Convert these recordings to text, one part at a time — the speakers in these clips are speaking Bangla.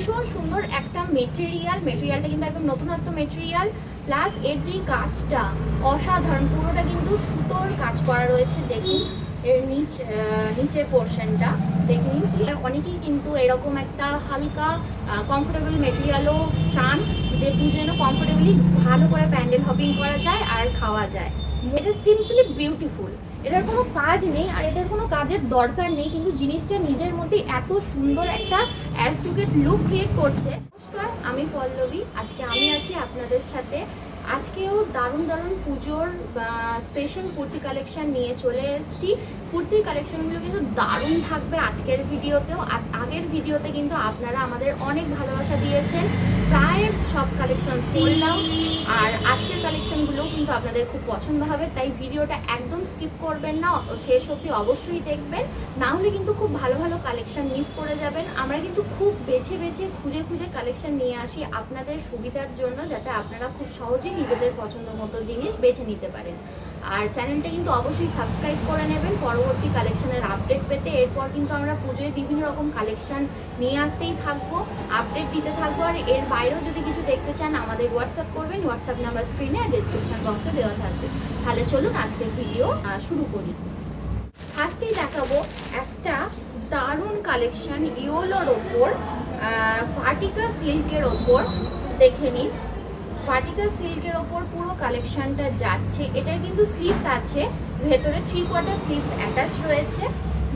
ভীষণ সুন্দর একটা মেটেরিয়ালটা কিন্তু একদম নতুনত্ব মেটেরিয়াল, প্লাস এর যে কাজটা অসাধারণ, পুরোটা কিন্তু সুতোর কাজ করা রয়েছে। দেখুন এর নিচের পোর্শনটা দেখে নিন। অনেকেই কিন্তু এরকম একটা হালকা কমফোর্টেবল মেটেরিয়ালও চান, যে পুজো কমফোর্টেবলি ভালো করে প্যান্ডেল হপিং করা যায় আর খাওয়া যায়। এটা সিম্পলি বিউটিফুল, এটার কোনো কাজ নেই আর এটার কোনো কাজের দরকার নেই, কিন্তু জিনিসটা নিজের মধ্যে এত সুন্দর একটা অ্যারিস্টোক্রেট লুক ক্রিয়েট করছে। নমস্কার, আমি পল্লবী, আজকে আমি আছি আপনাদের সাথে। আজকেও দারুণ পুজোর স্পেশাল কুর্তি কালেকশন নিয়ে চলে এসেছি। কুর্তির কালেকশনগুলো কিন্তু দারুণ থাকবে আজকের ভিডিওতেও। আগের ভিডিওতে কিন্তু আপনারা আমাদের অনেক ভালোবাসা দিয়েছেন, প্রায় সব কালেকশন সোল্ড আউট, আর আজকের কালেকশনগুলোও কিন্তু আপনাদের খুব পছন্দ হবে। তাই ভিডিওটা একদম স্কিপ করবেন না, শেষ অবধি অবশ্যই দেখবেন, না হলে কিন্তু খুব ভালো কালেকশন মিস করে যাবেন। আমরা কিন্তু খুব বেছে খুঁজে কালেকশন নিয়ে আসি আপনাদের সুবিধার জন্য, যাতে আপনারা খুব সহজেই নিজেদের পছন্দ মতো জিনিস বেছে নিতে পারেন। আর চ্যানেলটা কিন্তু অবশ্যই সাবস্ক্রাইব করে নেবেন পরবর্তী কালেকশনের আপডেট পেতে। এরপর কিন্তু আমরা পুজোয় বিভিন্ন রকম কালেকশন নিয়ে আসতেই থাকবো, আপডেট দিতে থাকবো। আর এর বাইরেও যদি কিছু দেখতে চান আমাদের হোয়াটসঅ্যাপ করবেন, হোয়াটসঅ্যাপ নাম্বার স্ক্রিনে আর ডিসক্রিপশন বক্সে দেওয়া থাকবে। তাহলে চলুন আজকের ভিডিও শুরু করি। ফার্স্টেই দেখাবো একটা দারুণ কালেকশন ইয়োলোর ওপর, ভার্টিকা সিল্কের ওপর। দেখে নিন, ভার্টিকা সিল্কের ওপর পুরো কালেকশনটা যাচ্ছে। এটার কিন্তু স্লিভস আছে, ভেতরে 3/4 স্লিভস অ্যাটাচ রয়েছে।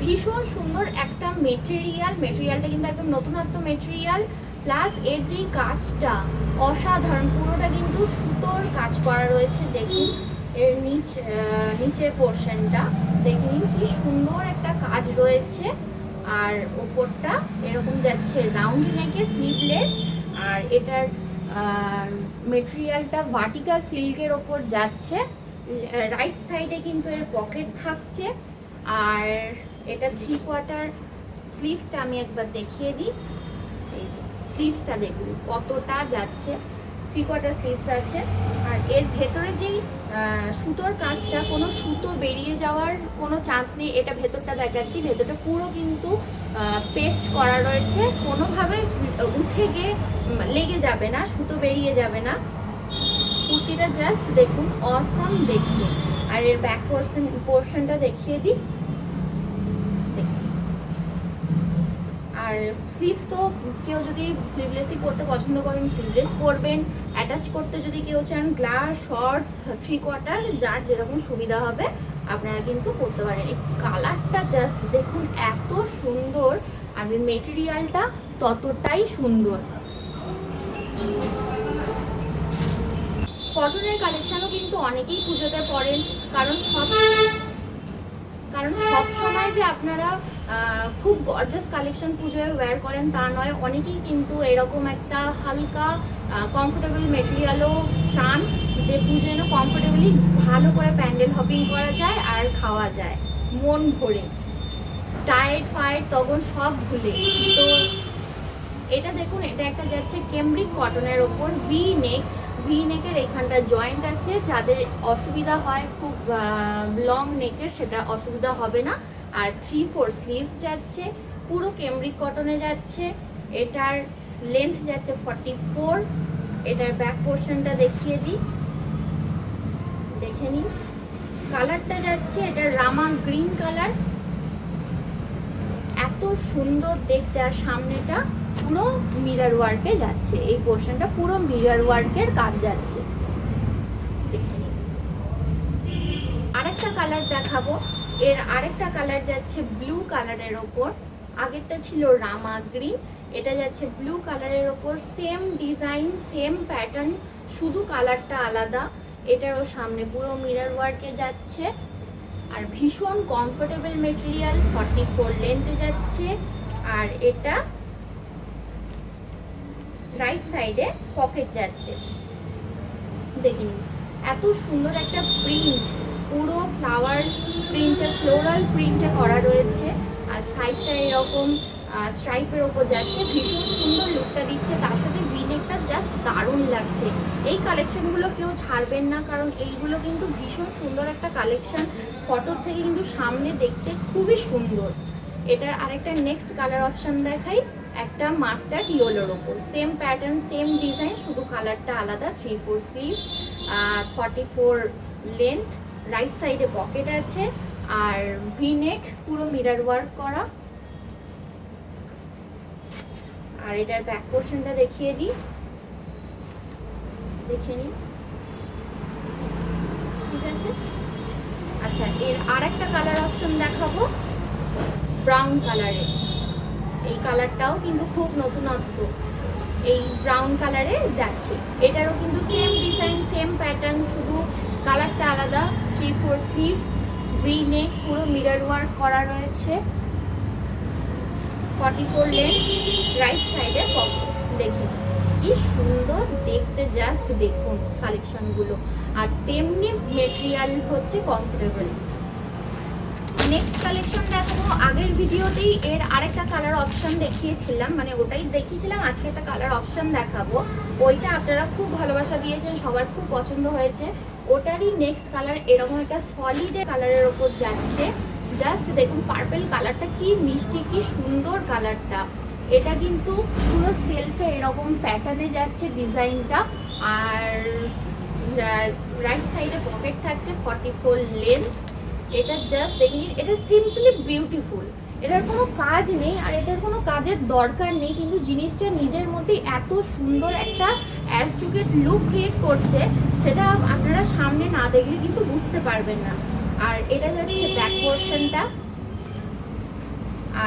ভীষণ সুন্দর একটা মেটেরিয়ালটা কিন্তু একদম নতুনত্ব মেটেরিয়াল, প্লাস এর যে কাজটা অসাধারণ, পুরোটা কিন্তু সুতোর কাজ করা রয়েছে। দেখুন এর নিচের পোর্শনটা দেখে নিন, কি সুন্দর একটা কাজ রয়েছে। আর ওপরটা এরকম যাচ্ছে রাউন্ড নেকে, স্লিভলেস। আর এটার মেটেরিয়ালটা ভার্টিকাল সিল্কের ওপর যাচ্ছে। রাইট সাইডে কিন্তু এর পকেট থাকছে। আর এটা 3/4 স্লিভসটা আমি একবার দেখিয়ে দিই। এই স্লিভসটা দেখুন কতটা যাচ্ছে, 3/4 স্লিভস আছে। আর এর ভেতরে যেই সুতোর কাজটা, কোনো সুতো বেরিয়ে যাওয়ার কোনো চান্স নেই। এটা ভেতরটা দেখাচ্ছি, ভেতরটা পুরো কিন্তু পেস্ট করা রয়েছে, কোনোভাবে উঠে গিয়ে লেগে যাবে না, সুতো বেরিয়ে যাবে না। কুর্তিটা জাস্ট দেখুন অসাম দেখতে। আর এর ব্যাক পোর্শনটা দেখিয়ে দিই। আর স্লিভস তো কেউ যদি স্লিভলেসই পরতে পছন্দ করেন স্লিভলেস পরবেন, অ্যাটাচ করতে যদি কেউ চান গ্লাস, শর্টস, 3/4, যার যেরকম সুবিধা হবে আপনারা কিন্তু পরতে পারেন। এই কালারটা জাস্ট দেখুন এত সুন্দর, আর মেটেরিয়ালটা ততটাই সুন্দর। কটনের কালেকশনও কিন্তু অনেকেই পুজোতে পরেন, কারণ সব সময় যে আপনারা খুব গর্জাস কালেকশন পুজোয় ওয়্যার করেন তা নয়। অনেকেই কিন্তু এরকম একটা হালকা কমফোর্টেবল মেটেরিয়ালও চান, যে পুজোয় কমফোর্টেবলি ভালো করে প্যান্ডেল হপিং করা যায় আর খাওয়া যায় মন ভরে, টায়ার্ড তখন সব ভুলে। তো এটা দেখুন, এটা একটা যাচ্ছে কেমব্রিক কটনের ওপর, ভি নেকের এখানটা জয়েন্ট আছে। যাদের অসুবিধা হয় খুব লং নেকের, সেটা অসুবিধা হবে না। আর 3/4 স্লিভস যাচ্ছে, পুরো কেমব্রিক কটনে যাচ্ছে। এটার লেন্থ যাচ্ছে 44। এটার ব্যাক পোর্শনটা দেখিয়ে দিই, দেখে নিন। কালারটা যাচ্ছে এটা রামা গ্রিন কালার, এত সুন্দর দেখতে। আর সামনেটা পুরো মিরর ওয়ার্কে যাচ্ছে, এই পোর্শনটা পুরো মিরর ওয়ার্কের কাজ যাচ্ছে। আরেকটা কালার দেখাবো, এর আরেকটা কালার যাচ্ছে ব্লু কালারের ওপর। আগেরটা ছিল রামা গ্রিন, এটা যাচ্ছে ব্লু কালারের ওপর। সেম ডিজাইন, সেম প্যাটার্ন, শুধু কালারটা আলাদা। এটারও সামনে পুরো মিরর ওয়ার্কে যাচ্ছে। আর ভীষণ কমফোর্টেবল মেটেরিয়াল, 44 লেন্থে যাচ্ছে। আর এটা রাইট সাইডে পকেট যাচ্ছে। দেখুন এত সুন্দর একটা প্রিন্ট, পুরো ফ্লাওয়ার প্রিন্টে, ফ্লোরাল প্রিন্টে করা রয়েছে। আর সাইডটা এরকম স্ট্রাইপের ওপর যাচ্ছে, ভীষণ সুন্দর লুকটা দিচ্ছে। তার সাথে ভিনেকটা জাস্ট দারুণ লাগছে। এই কালেকশনগুলো কেউ ছাড়বেন না, কারণ এইগুলো কিন্তু ভীষণ সুন্দর একটা কালেকশন। ফটোর থেকে কিন্তু সামনে দেখতে খুবই সুন্দর। এটার আরেকটা নেক্সট কালার অপশান দেখাই, একটা মাস্টার্ড ইয়েলোর ওপর, সেম প্যাটার্ন সেম ডিজাইন, শুধু কালারটা আলাদা। 3/4 স্লিভস আর 44 লেন্থ, রাইট সাইডে পকেট আছে আর ভি-নেক, পুরো মিরর ওয়ার্ক করা। আর এটার ব্যাক পোর্শনটা দেখিয়ে দিই, দেখে নিন, ঠিক আছে। আচ্ছা, এর আর একটা কালার অপশন দেখাবো, ব্রাউন কালারে। এই কালারটাও কিন্তু খুব নতুনত্ব, এই ব্রাউন কালারে যাচ্ছে। এটারও কিন্তু সেম ডিজাইন সেম প্যাটার্ন, শুধু কালারটা আলাদা। 3/4 স্লিভস, ভি-নেক, পুরো মিরর ওয়ার্ক করা রয়েছে, 44 লেন্থ, রাইট সাইডে পকেট। দেখুন কি সুন্দর দেখতে, জাস্ট দেখুন কালেকশনগুলো। আর তেমনি মেটেরিয়াল হচ্ছে কমফোর্টেবল। নেক্সট কালেকশন দেখাবো। আগের ভিডিওতেই এর আরেকটা কালার অপশন দেখিয়েছিলাম, মানে ওটাই দেখিয়েছিলাম, আজকে একটা কালার অপশন দেখাবো। ওইটা আপনারা খুব ভালোবাসা দিয়েছেন, সবার খুব পছন্দ হয়েছে। ওটারই নেক্সট কালার এরকম একটা সলিড কালারের ওপর যাচ্ছে। জাস্ট দেখুন পার্পল কালারটা কি মিষ্টি, কি সুন্দর কালারটা। এটা কিন্তু পুরো সেলফে এরকম প্যাটার্নে যাচ্ছে ডিজাইনটা। আর রাইট সাইডে পকেট থাকছে, 44 লেন্থ। এটা জাস্ট দেখে নিন, এটা সিম্পলি বিউটিফুল। এটার কোনো কাজ নেই আর এটার কোনো কাজের দরকার নেই, কিন্তু জিনিসটা নিজের মধ্যে এত সুন্দর একটা অ্যাস্ট্রুকেট লুক ক্রিয়েট করছে, সেটা আপনারা সামনে না দেখলে কিন্তু বুঝতে পারবেন না। আর এটা যাচ্ছে ব্যাক পোর্শনটা,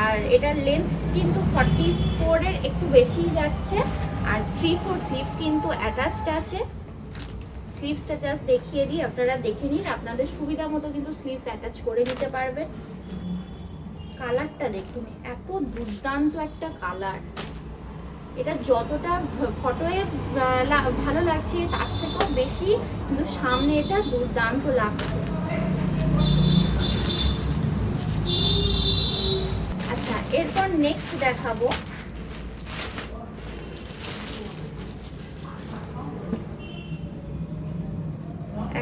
আর এটার লেন্থ কিন্তু 44 এর একটু বেশি যাচ্ছে। আর 3/4 স্লিভস কিন্তু অ্যাটাচড আছে। স্লিভসটা জাস্ট দেখিয়ে দিই, আপনারা দেখে নিন, আপনাদের সুবিধা মতো কিন্তু স্লিভস অ্যাটাচ করে নিতে পারবেন। কালারটা দেখুন, এত দুর্দান্ত একটা কালার। এটা যতটা ফটোয়ে ভালো লাগছে তার থেকেও বেশি কিন্তু সামনে এটা দুর্দান্ত লাগছে। আচ্ছা, এরপর নেক্সট দেখাবো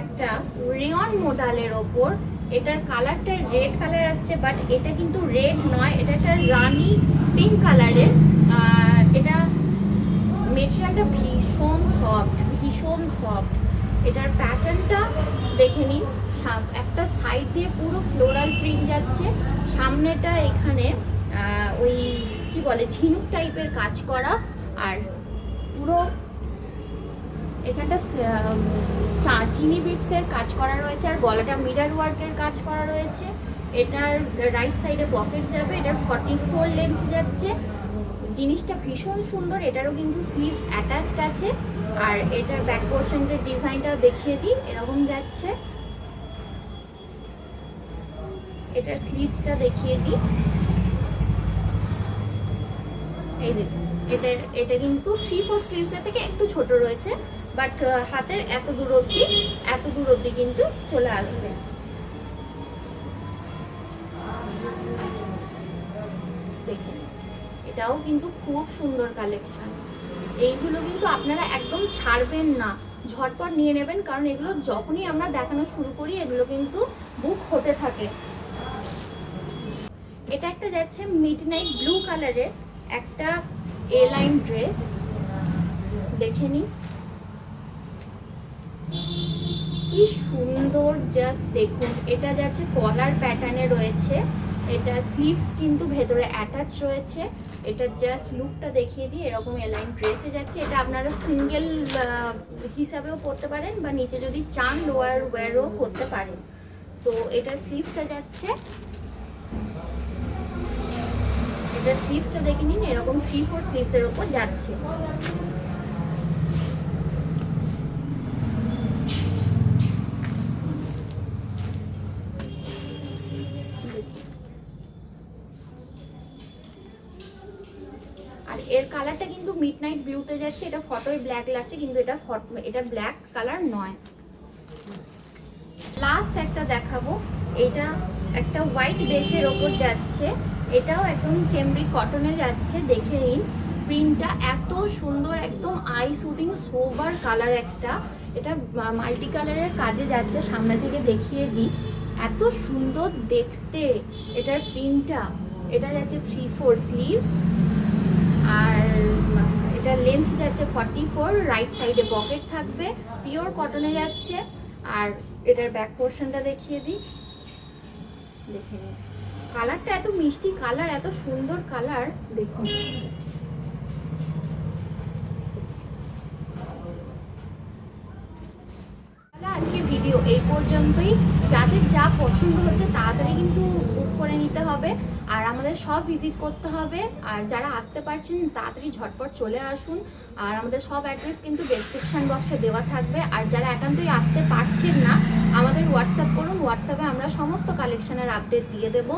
একটা রেয়ন মডেলের ওপর। এটার কালারটা রেড কালার আসছে, বাট এটা কিন্তু রেড নয়, এটা একটা রানি পিঙ্ক কালারের। এটা মেটেরিয়ালটা ভীষণ সফট, ভীষণ সফট। এটার প্যাটার্নটা দেখে নিন, একটা সাইড দিয়ে পুরো ফ্লোরাল প্রিন্ট যাচ্ছে, সামনেটা এখানে ওই কি বলে ঝিনুক টাইপের কাজ করা, আর পুরো এখানটা চিনি বিটসের কাজ করা রয়েছে, আর গলাটা মিরর ওয়ার্কের কাজ করা রয়েছে। এটার রাইট সাইডে পকেট যাবে, এটার 44 লেন্থ যাচ্ছে। জিনিসটা ভীষণ সুন্দর। এটারও কিন্তু স্লিভস অ্যাটাচড আছে। আর এটার ব্যাক পোর্শনটার ডিজাইনটা দেখিয়ে দিই, এরকম যাচ্ছে। এটার স্লিভসটা দেখিয়ে দিই, এই দেখুন। এটা কিন্তু 3/4 স্লিভসের থেকে একটু ছোট রয়েছে, বাট হাতের এত দূর অবধি কিন্তু চলে আসবে। দেখুন, এটাও কিন্তু খুব সুন্দর কালেকশন। এইগুলো কিন্তু আপনারা একদম ছাড়বেন না, ঝটপট নিয়ে নেবেন, কারণ এগুলো যখনই আমরা দেখানো শুরু করি এগুলো কিন্তু বুক হতে থাকে। এটা একটা যাচ্ছে মিডনাইট ব্লু কালারের একটা এ লাইন ড্রেস, দেখে নিন কি সুন্দর, জাস্ট দেখুন। এটা যাচ্ছে কলার প্যাটার্নে রয়েছে, এটা স্লিভস কিন্তু ভেতরে অ্যাটাচ রয়েছে। এটা জাস্ট লুকটা দেখিয়ে দিই, এরকম এ লাইন ড্রেসে যাচ্ছে। এটা আপনারা সিঙ্গেল হিসাবেও পরতে পারেন, বা নিচে যদি চান লোয়ার ওয়্যারও করতে পারেন। তো এটার স্লিভসটা যাচ্ছে, এটার স্লিভসটা দেখে নিন, এরকম 3/4 স্লিভসের ওপর যাচ্ছে। আর এর কালারটা কিন্তু মিডনাইট ব্লুতে যাচ্ছে। এটা ফটোয় ব্ল্যাক লাগছে, কিন্তু এটা ব্ল্যাক কালার নয়। লাস্ট একটা দেখাবো, এটা একটা হোয়াইট বেসের ওপর যাচ্ছে। এটাও একদম ক্যামব্রিক কটনে যাচ্ছে, দেখে নিন প্রিন্টটা এত সুন্দর, একদম আই সুদিং সোবার কালার একটা। এটা মাল্টি কালারের কাজে যাচ্ছে, সামনে থেকে দেখিয়ে দিই, এত সুন্দর দেখতে এটার প্রিন্টটা। এটা যাচ্ছে 3/4 স্লিভস, যাচ্ছে 44, রাইট সাইডে পকেট থাকবে, পিওর কটনে যাচ্ছে। আর এটার ব্যাক পোর্শনটা দেখিয়ে দিই, দেখে নিন। কালারটা এত মিষ্টি কালার, এত সুন্দর কালার, দেখুন। আজকে ভিডিও এই পর্যন্তই। যাদের যা পছন্দ হচ্ছে তাড়াতাড়ি কিন্তু বুক করে নিতে হবে, আর আমাদের সব ভিজিট করতে হবে। আর যারা আসতে পারছেন তাড়াতাড়ি ঝটপট চলে আসুন। আর আমাদের সব অ্যাড্রেস কিন্তু ডেসক্রিপশন বক্সে দেওয়া থাকবে। আর যারা একান্তই আসতে পারছেন না, আমাদের হোয়াটসঅ্যাপ করুন, হোয়াটসঅ্যাপে আমরা সমস্ত কালেকশনের আপডেট দিয়ে দেব।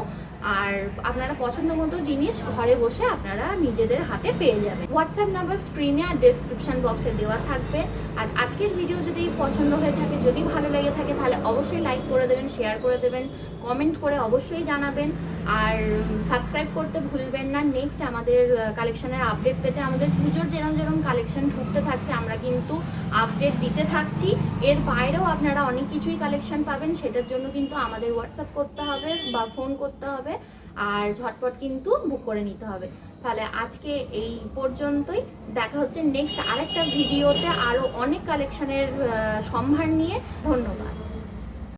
আর আপনারা পছন্দ মতো জিনিস ঘরে বসে আপনারা নিজেদের হাতে পেয়ে যাবেন। হোয়াটসঅ্যাপ নাম্বার স্ক্রিনে আর ডেসক্রিপশন বক্সে দেওয়া থাকবে। আর আজকের ভিডিও যদি পছন্দ হয়ে থাকে, যদি ভালো লেগে থাকে, তাহলে অবশ্যই লাইক করে দেবেন, শেয়ার করে দেবেন, কমেন্ট করে অবশ্যই জানাবেন। আর সাবস্ক্রাইব করতে ভুলবেন না। নেক্সট আমাদের কালেকশনের আপডেট পেতে আমাদের পুজোর যেরকম যেরকম কালেকশন ঢুকতে থাকছে আমরা কিন্তু আপডেট দিতে থাকছি। এর বাইরেও আপনারা অনেক কিছুই কালেকশন পাবেন, সেটার জন্য কিন্তু আমাদের হোয়াটসঅ্যাপ করতে হবে বা ফোন করতে হবে, আর ঝটপট কিন্তু বুক করে নিতে হবে। তাহলে আজকে এই পর্যন্তই, দেখা হচ্ছে নেক্সট আরেকটা ভিডিওতে আরও অনেক কালেকশনের সম্ভার নিয়ে। ধন্যবাদ।